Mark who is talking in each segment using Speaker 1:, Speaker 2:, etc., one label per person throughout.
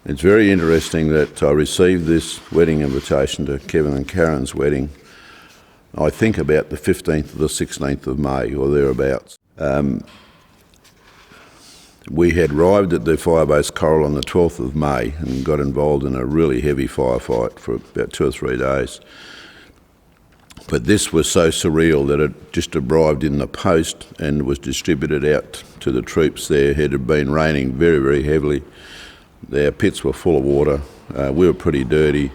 Speaker 1: It's very interesting that I received this wedding invitation to Kevin and Karen's wedding, I think about the 15th or the 16th of May or thereabouts. We had arrived at the firebase Coral on the 12th of May and got involved in a really heavy firefight for about 2 or 3 days. But this was so surreal that it just arrived in the post and was distributed out to the troops there. It had been raining very, very heavily. Their pits were full of water. We were pretty dirty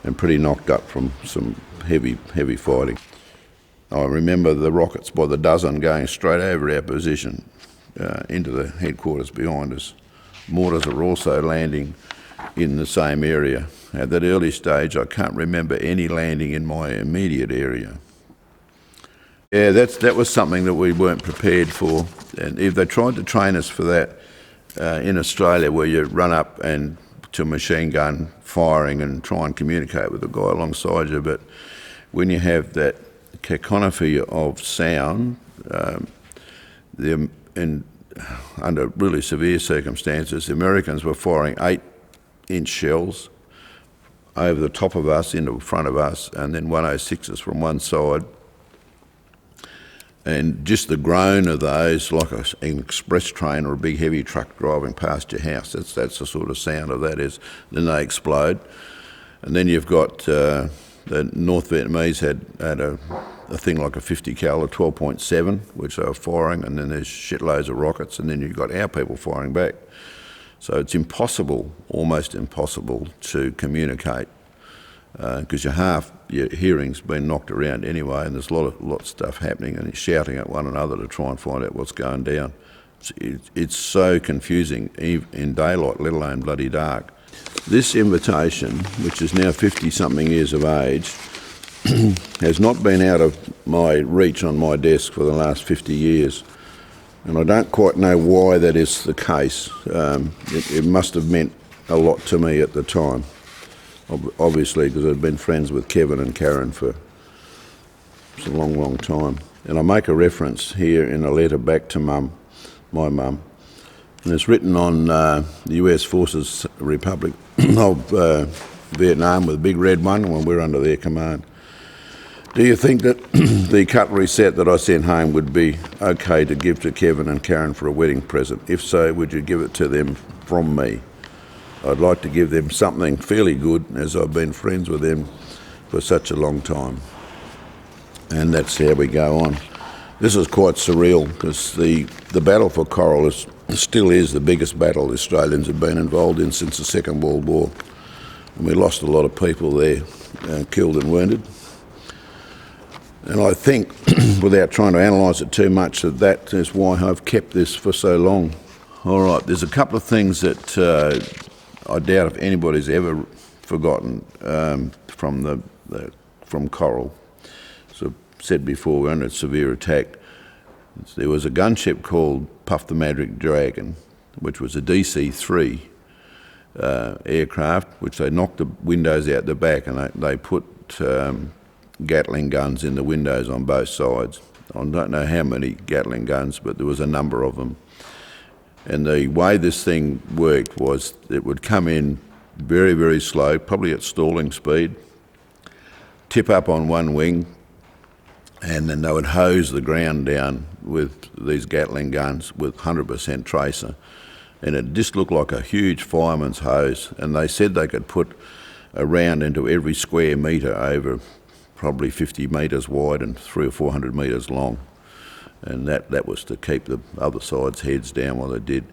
Speaker 1: and pretty knocked up from some heavy fighting. I remember the rockets by the dozen going straight over our position into the headquarters behind us. Mortars are also landing in the same area. At that early stage, I can't remember any landing in my immediate area. Yeah, that was something that we weren't prepared for. And if they tried to train us for that in Australia, where you run up and to a machine gun firing and try and communicate with the guy alongside you, but when you have that cacophony of sound, under really severe circumstances, the Americans were firing 8-inch shells over the top of us, into front of us, and then 106s from one side. And just the groan of those, like an express train or a big heavy truck driving past your house, that's the sort of sound of that is. Then they explode. And then you've got the North Vietnamese had a thing like a 50 caliber 12.7, which they were firing, and then there's shitloads of rockets, and then you've got our people firing back. So it's impossible, almost impossible, to communicate because your hearing's been knocked around anyway, and there's a lot of stuff happening, and it's shouting at one another to try and find out what's going down. It's so confusing in daylight, let alone bloody dark. This invitation, which is now 50-something years of age, has not been out of my reach on my desk for the last 50 years. And I don't quite know why that is the case. It must have meant a lot to me at the time, obviously, because I'd been friends with Kevin and Karen for a long, long time. And I make a reference here in a letter back to my mum. And it's written on the US Forces Republic of Vietnam with a big red one when we're under their command. Do you think that the cutlery set that I sent home would be okay to give to Kevin and Karen for a wedding present? If so, would you give it to them from me? I'd like to give them something fairly good, as I've been friends with them for such a long time. And that's how we go on. This is quite surreal because the battle for Coral still is the biggest battle the Australians have been involved in since the Second World War. And we lost a lot of people there, killed and wounded. And I think, without trying to analyse it too much, that is why I've kept this for so long. All right, there's a couple of things that I doubt if anybody's ever forgotten from Coral. So said before, we're under severe attack. There was a gunship called Puff the Maverick Dragon, which was a DC-3 aircraft, which they knocked the windows out the back, and they put Gatling guns in the windows on both sides. I don't know how many Gatling guns, but there was a number of them. And the way this thing worked was it would come in very, very slow, probably at stalling speed, tip up on one wing, and then they would hose the ground down with these Gatling guns with 100% tracer. And it just looked like a huge fireman's hose. And they said they could put a round into every square metre over probably 50 metres wide and 300 or 400 metres long. And that was to keep the other side's heads down while they did.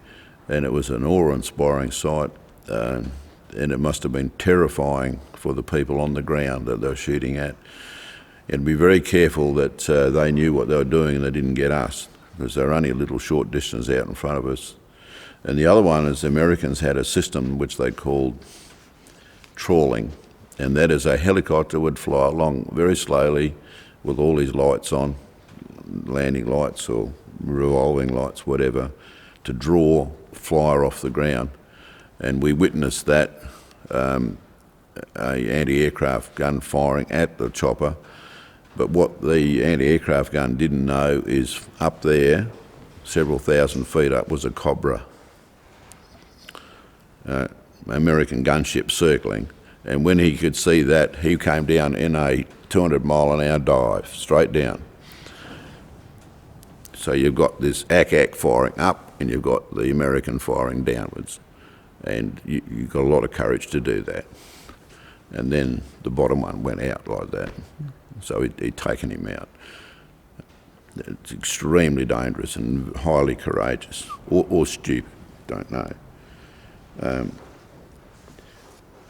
Speaker 1: And it was an awe-inspiring sight. And it must have been terrifying for the people on the ground that they were shooting at. And be very careful that they knew what they were doing and they didn't get us, because they were only a little short distance out in front of us. And the other one is the Americans had a system which they called trawling. And that is a helicopter would fly along very slowly with all these lights on, landing lights or revolving lights, whatever, to draw flyer off the ground. And we witnessed that, a anti-aircraft gun firing at the chopper. But what the anti-aircraft gun didn't know is up there, several thousand feet up, was a Cobra. American gunship circling, and when he could see that, he came down in a 200-mile-an-hour dive, straight down. So you've got this ack firing up, and you've got the American firing downwards, and you've got a lot of courage to do that. And then the bottom one went out like that, so he'd taken him out. It's extremely dangerous and highly courageous, or stupid, don't know.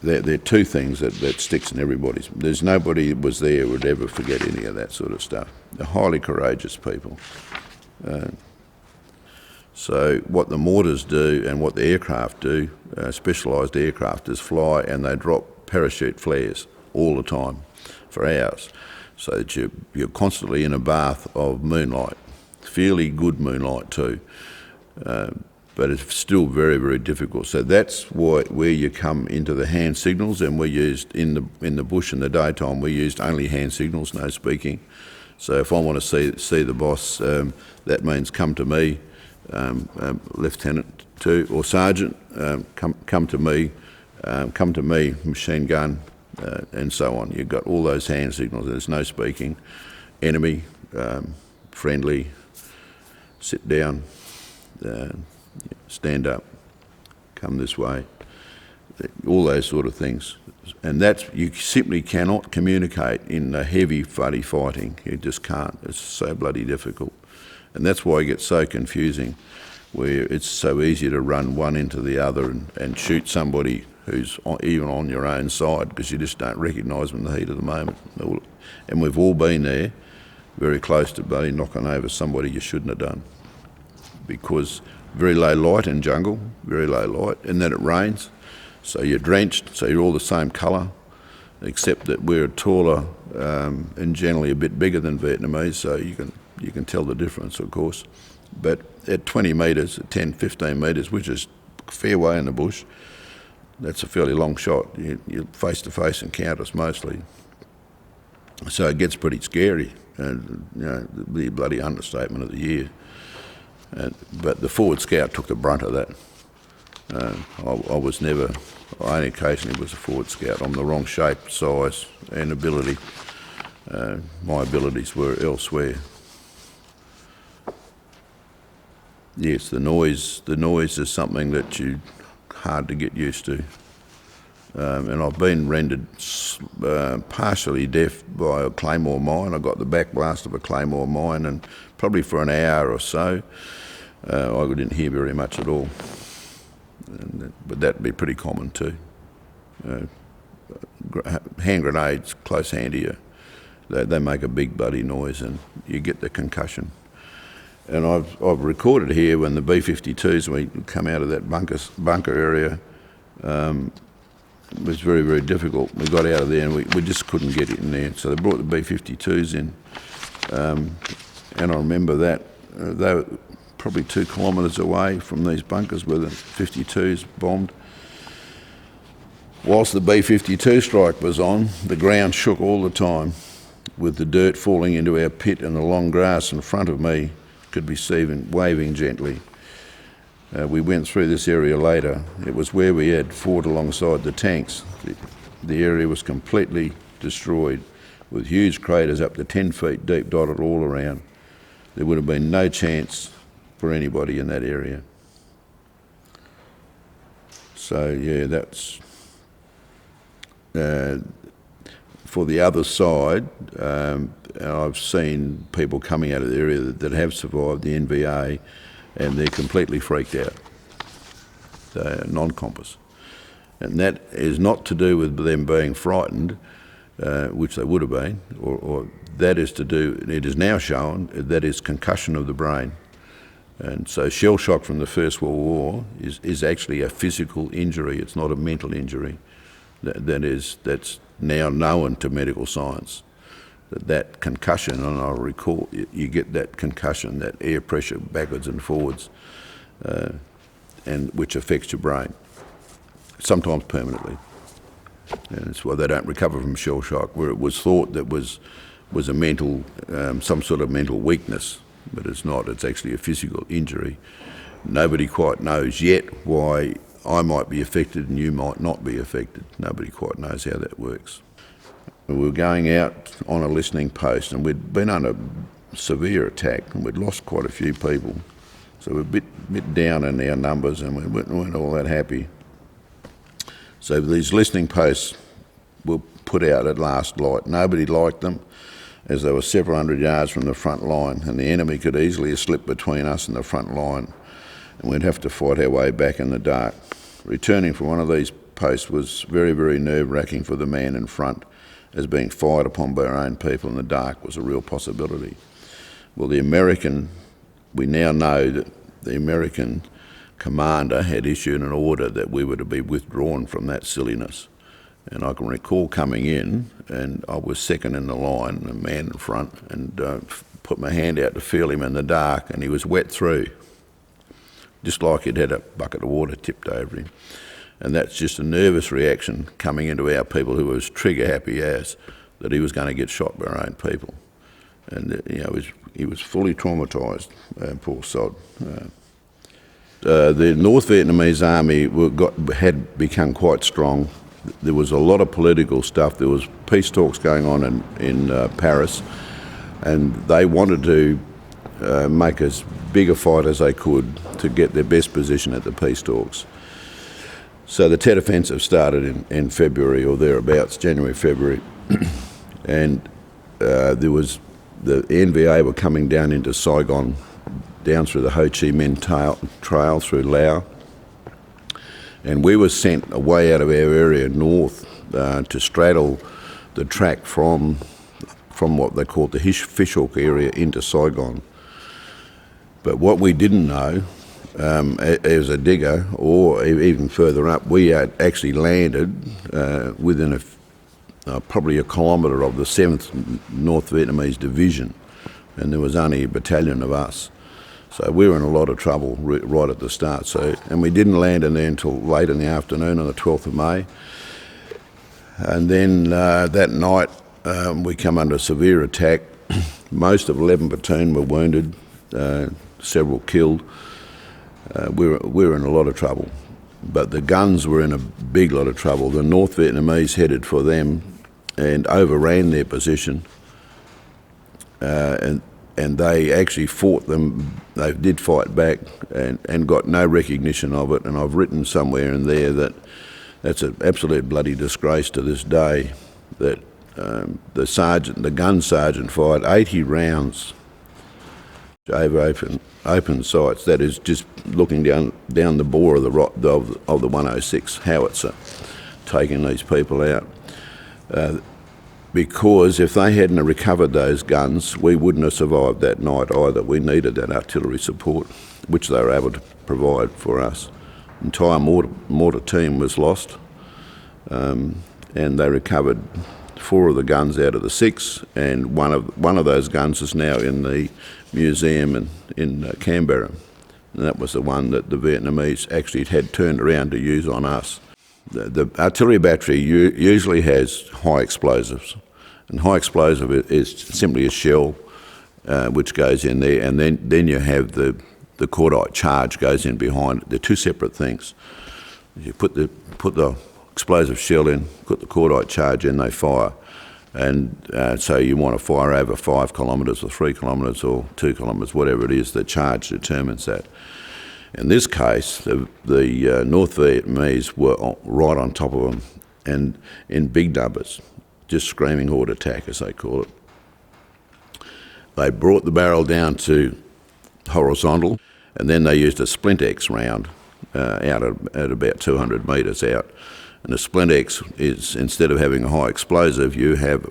Speaker 1: There are two things that sticks in everybody's. There's nobody that was there who would ever forget any of that sort of stuff. They're highly courageous people. So what the mortars do and what the aircraft do, specialised aircraft, is fly and they drop parachute flares all the time for hours, so that you're constantly in a bath of moonlight, fairly good moonlight too. But it's still very, very difficult. So that's where you come into the hand signals, and we used in the bush in the daytime, we used only hand signals, no speaking. So if I want to see the boss, that means come to me, Lieutenant or Sergeant, come to me, machine gun, and so on. You've got all those hand signals. There's no speaking. Enemy, friendly, sit down. Stand up, come this way, all those sort of things. And you simply cannot communicate in the heavy, bloody fighting. You just can't. It's so bloody difficult. And that's why it gets so confusing, where it's so easy to run one into the other and shoot somebody who's even on your own side, because you just don't recognise them in the heat of the moment. And we've all been there, very close to bloody knocking over somebody you shouldn't have done, because very low light in jungle, very low light, and then it rains, so you're drenched, so you're all the same colour, except that we're taller and generally a bit bigger than Vietnamese, so you can tell the difference, of course. But at 20 metres, at 10, 15 metres, which is a fair way in the bush, that's a fairly long shot. You're face-to-face encounters mostly. So it gets pretty scary, and the bloody understatement of the year. But the forward scout took the brunt of that. I was never, I only occasionally was a forward scout. I'm the wrong shape, size and ability. My abilities were elsewhere. Yes, the noise is something that you hard to get used to. And I've been rendered partially deaf by a claymore mine. I got the backblast of a claymore mine, and probably for an hour or so, I didn't hear very much at all. But that'd be pretty common too. Hand grenades, close hand to you, they make a big bloody noise, and you get the concussion. And I've recorded here when the B-52s, when we come out of that bunker area, it was very, very difficult. We got out of there and we just couldn't get it in there. So they brought the B-52s in, and I remember that they were probably 2 kilometres away from these bunkers where the 52s bombed. Whilst the B-52 strike was on, the ground shook all the time, with the dirt falling into our pit, and the long grass in front of me could be seen waving gently. We went through this area later. It was where we had fought alongside the tanks. The area was completely destroyed, with huge craters up to 10 feet deep dotted all around. There would have been no chance for anybody in that area. So yeah, that's for the other side. I've seen people coming out of the area that have survived the NVA, and they're completely freaked out. They're non-compass. And that is not to do with them being frightened, which they would have been, or that is to do, it is now shown, that is concussion of the brain. And so shell shock from the First World War is actually a physical injury. It's not a mental injury. That's now known to medical science. That concussion, and I'll recall, you get that concussion, that air pressure backwards and forwards, and which affects your brain, sometimes permanently. And that's why they don't recover from shell shock, where it was thought that was a mental, some sort of mental weakness, but it's not. It's actually a physical injury. Nobody quite knows yet why I might be affected and you might not be affected. Nobody quite knows how that works. We were going out on a listening post, and we'd been under severe attack, and we'd lost quite a few people. So we're a bit down in our numbers, and we weren't all that happy. So these listening posts were put out at last light. Nobody liked them, as they were several hundred yards from the front line, and the enemy could easily have slipped between us and the front line, and we'd have to fight our way back in the dark. Returning from one of these posts was very, very nerve-wracking for the man in front, as being fired upon by our own people in the dark was a real possibility. Well, we now know that the American commander had issued an order that we were to be withdrawn from that silliness. And I can recall coming in, and I was second in the line, the man in front, and put my hand out to feel him in the dark, and he was wet through, just like he'd had a bucket of water tipped over him. And that's just a nervous reaction coming into our people, who was trigger happy as that he was going to get shot by our own people. And he was fully traumatised, poor sod. The North Vietnamese army had become quite strong. There was a lot of political stuff. There was peace talks going on in Paris, and they wanted to make as big a fight as they could to get their best position at the peace talks. So the Tet Offensive started in February or thereabouts, January, February, and there was the NVA were coming down into Saigon, down through the Ho Chi Minh Trail through Laos, and we were sent away out of our area north to straddle the track from what they called the Fishhook area into Saigon. But what we didn't know, as a digger, or even further up, we had actually landed within probably a kilometre of the 7th North Vietnamese Division, and there was only a battalion of us. So we were in a lot of trouble right at the start. And we didn't land in there until late in the afternoon on the 12th of May. And then that night we come under severe attack. Most of 11 platoon were wounded, several killed. We were in a lot of trouble, but the guns were in a big lot of trouble. The North Vietnamese headed for them and overran their position, and they actually fought them. They did fight back and got no recognition of it. And I've written somewhere in there that that's an absolute bloody disgrace to this day, that the gun sergeant fired 80 rounds over open sights. That is just looking down the bore of the 106 howitzer, taking these people out. Because if they hadn't recovered those guns, we wouldn't have survived that night either. We needed that artillery support, which they were able to provide for us. The entire mortar team was lost, and they recovered 4 of the guns out of the 6, and one of those guns is now in the museum in Canberra, and that was the one that the Vietnamese actually had turned around to use on us. The artillery battery usually has high explosives, and high explosive is simply a shell which goes in there, and then you have the cordite charge goes in behind it. They're 2 separate things. You put the explosive shell in, put the cordite charge in, they fire. And so you want to fire over 5 kilometres or 3 kilometres or 2 kilometres, whatever it is, the charge determines that. In this case, the North Vietnamese were right on top of them, and in big numbers, just screaming horde attack, as they call it. They brought the barrel down to horizontal, and then they used a Splinter X round out at about 200 metres out. And the Splinter X is, instead of having a high explosive, you have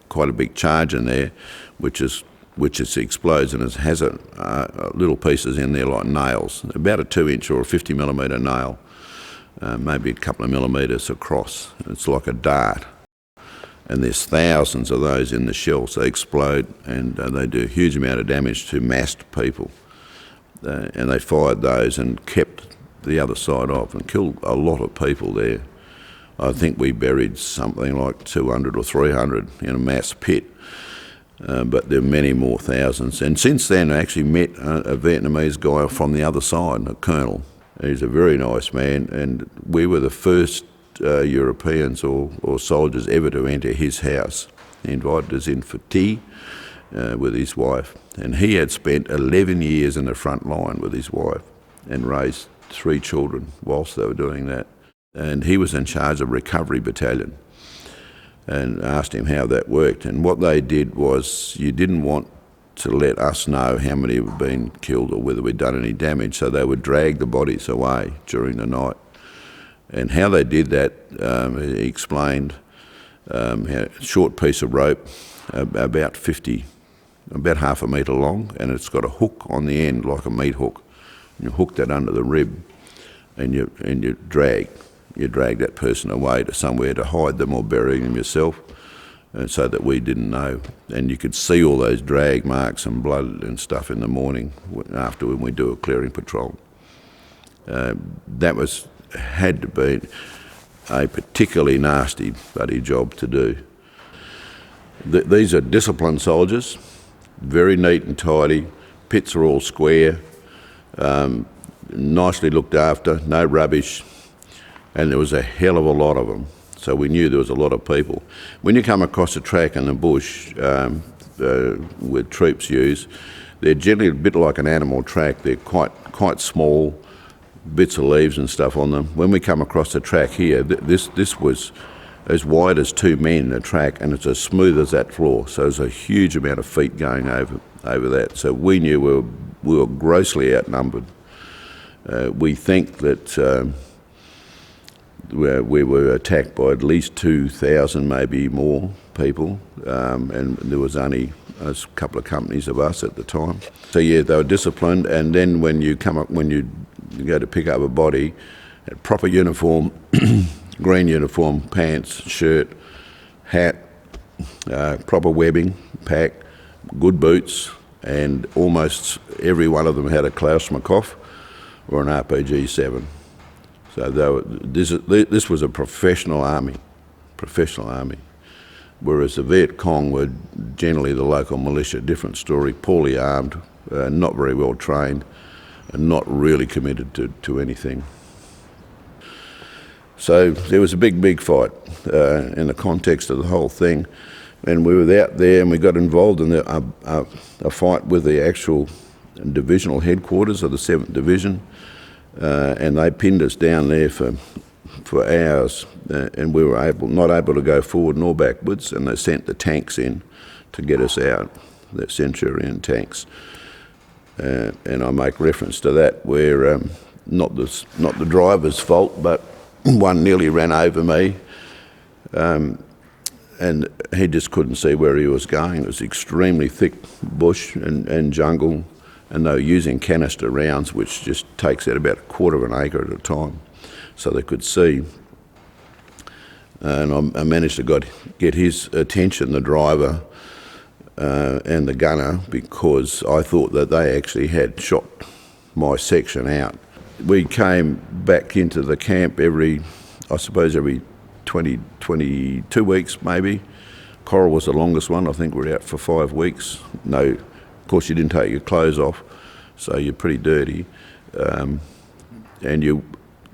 Speaker 1: quite a big charge in there, which explodes, and it has little pieces in there like nails, about a 2-inch or a 50mm nail, maybe a couple of millimetres across. It's like a dart. And there's thousands of those in the shells. They explode, and they do a huge amount of damage to massed people. And they fired those and kept the other side off and killed a lot of people there. I think we buried something like 200 or 300 in a mass pit, but there are many more thousands. And since then I actually met a Vietnamese guy from the other side, a colonel, He's a very nice man, and we were the first Europeans or soldiers ever to enter his house. He invited us in for tea with his wife, and he had spent 11 years in the front line with his wife and raised 3 children whilst they were doing that. And he was in charge of recovery battalion, and asked him how that worked. And what they did was, you didn't want to let us know how many had been killed or whether we'd done any damage, so they would drag the bodies away during the night. And how they did that, he explained, a short piece of rope, about half a metre long, and it's got a hook on the end like a meat hook. And you hook that under the rib, and you drag that person away to somewhere to hide them or bury them yourself, and so that we didn't know. And you could see all those drag marks and blood and stuff in the morning after when we do a clearing patrol. That had to be a particularly nasty bloody job to do. These are disciplined soldiers, very neat and tidy, pits are all square, nicely looked after, no rubbish, and there was a hell of a lot of them. So we knew there was a lot of people. When you come across a track in the bush where troops use, they're generally a bit like an animal track. They're quite small, bits of leaves and stuff on them. When we come across the track here, this was as wide as 2 men, the track, and it's as smooth as that floor. So there's a huge amount of feet going over that. So we knew we were grossly outnumbered. We think that we were attacked by at least 2,000, maybe more people, and there was only a couple of companies of us at the time. So yeah, they were disciplined, and then when you go to pick up a body, a proper uniform, green uniform, pants, shirt, hat, proper webbing, pack, good boots, and almost every one of them had a Klaus-Makoff or an RPG-7. So this was a professional army, whereas the Viet Cong were generally the local militia, different story, poorly armed, not very well trained, and not really committed to anything. So there was a big fight in the context of the whole thing, and we were out there and we got involved in a fight with the actual divisional headquarters of the 7th Division. And they pinned us down there for hours, and we were not able to go forward nor backwards, and they sent the tanks in to get us out, the Centurion tanks. And I make reference to that where not the driver's fault, but one nearly ran over me, and he just couldn't see where he was going. It was extremely thick bush and jungle, and they were using canister rounds, which just takes out about 1/4 of an acre at a time, so they could see. And I managed to get his attention, the driver and the gunner, because I thought that they actually had shot my section out. We came back into the camp every 22 weeks maybe. Coral was the longest one. I think we were out for 5 weeks. No, of course you didn't take your clothes off, so you're pretty dirty. And you're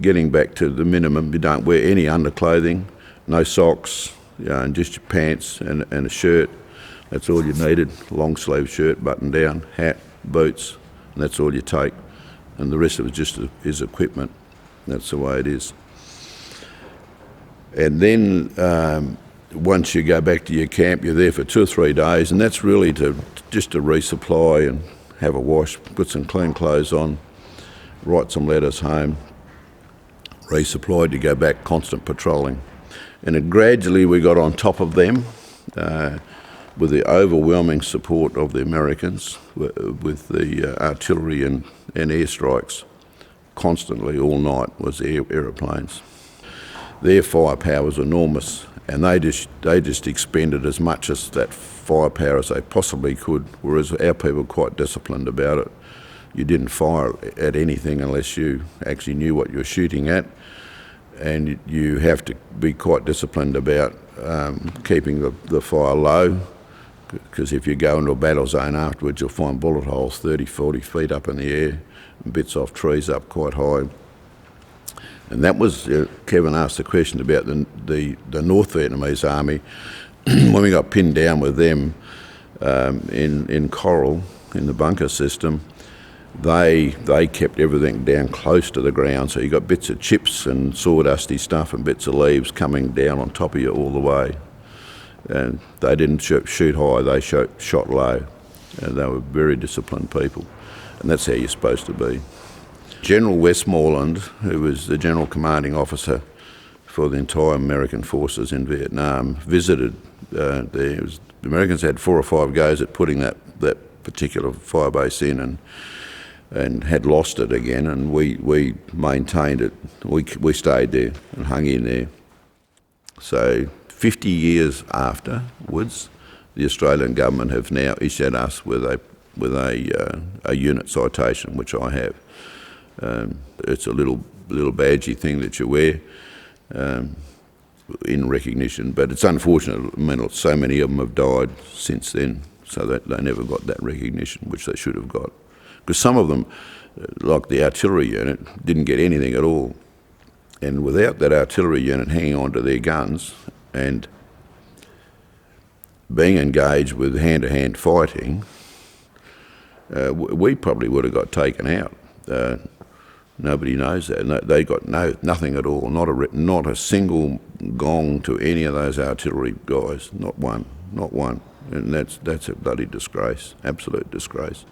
Speaker 1: getting back to the minimum. You don't wear any underclothing, no socks, and just your pants and a shirt. That's all you needed. Long sleeve shirt, button down, hat, boots, and that's all you take. And the rest of it just is equipment. That's the way it is. And then once you go back to your camp, you're there for 2 or 3 days, and that's really just to resupply and have a wash, put some clean clothes on, write some letters home, resupplied to go back, constant patrolling. And then gradually we got on top of them with the overwhelming support of the Americans, with the artillery and airstrikes. Constantly, all night, was aeroplanes. Their firepower was enormous, and they just expended as much as that firepower as they possibly could, whereas our people were quite disciplined about it. You didn't fire at anything unless you actually knew what you were shooting at, and you have to be quite disciplined about keeping the fire low, because if you go into a battle zone afterwards, you'll find bullet holes 30, 40 feet up in the air, and bits off trees up quite high. And that was, Kevin asked the question about the North Vietnamese army. When we got pinned down with them in Coral, in the bunker system, they kept everything down close to the ground, so you got bits of chips and sawdusty stuff and bits of leaves coming down on top of you all the way. And they didn't shoot high, they shot low. And they were very disciplined people, and that's how you're supposed to be. General Westmoreland, who was the general commanding officer for the entire American forces in Vietnam, visited there. The Americans had 4 or 5 goes at putting that particular firebase in, and had lost it again, and we maintained it. We stayed there and hung in there. So 50 years afterwards, the Australian government have now issued us with a unit citation, which I have. It's a little badgy thing that you wear in recognition, but it's unfortunate. I mean, so many of them have died since then, so that they never got that recognition, which they should have got. Because some of them, like the artillery unit, didn't get anything at all. And without that artillery unit hanging on to their guns and being engaged with hand-to-hand fighting, we probably would have got taken out. Nobody knows that. No, they got nothing at all. Not a single gong to any of those artillery guys. Not one. And that's a bloody disgrace. Absolute disgrace.